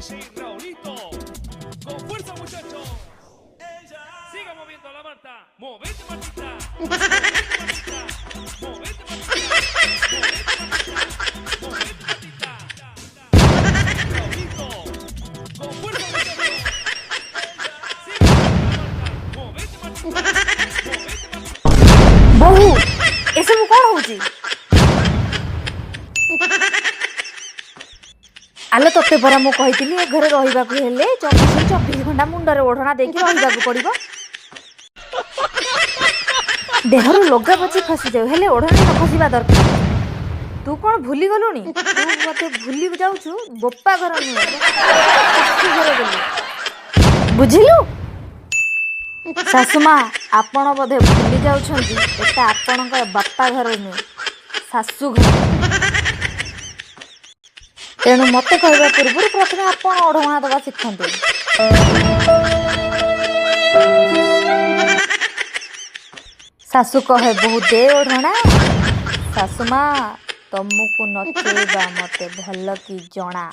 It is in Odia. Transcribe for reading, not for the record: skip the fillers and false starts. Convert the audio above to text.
Sí, Raulito. Con fuerza, muchachos. Siga moviendo la manta. Movete, Martita. Movete, Martita. Movete, Martita. Movete, Martita. Raulito. Con fuerza, muchachos. Siga moviendo la manta. Movete, Martita. Movete, Martita. ବୋହୁ ଏସବୁ କଣ ହଉଛି? ଆଲୋ ତତେ ପରା ମୁଁ କହିଥିଲି ଏ ଘରେ ରହିବାକୁ ହେଲେ 24 ଘଣ୍ଟା ମୁଣ୍ଡରେ ଓଢ଼ଣା ଦେଇକି ରହିବାକୁ ପଡିବ। ଦେହରୁ ଲଗା ପଛି ଖସିଯାଉ ହେଲେ ଓଢ଼ଣା ନ ଖସିବା ଦରକାର। ତୁ କଣ ଭୁଲି ଗଲୁଣି? ତୁ ମତେ ଭୁଲି ଯାଉଛୁ ବୋପା ଘର ନୁହେଁ ଶାଶୁ ଘର ବୋଲି। ବୁଝିଲୁ? ଶାଶୁମା ଆପଣ ବୋଧେ ଭୁଲି ଯାଉଛନ୍ତି ଏଟା ଆପଣଙ୍କ ବାପା ଘର ନୁହେଁ ଶାଶୁ ଘର। ତେଣୁ ମତେ କହିବା ପୂର୍ବରୁ ପ୍ରଥମେ ଆପଣ ଓଢ଼ଣା ଦେବା ଶିଖନ୍ତୁ। ଶାଶୁ କହେ ବୋହୁ ଦେ ଓଢ଼ଣା। ଶାଶୁମା ତମକୁ ନଚେଇବା ମତେ ଭଲ କି ଜଣା।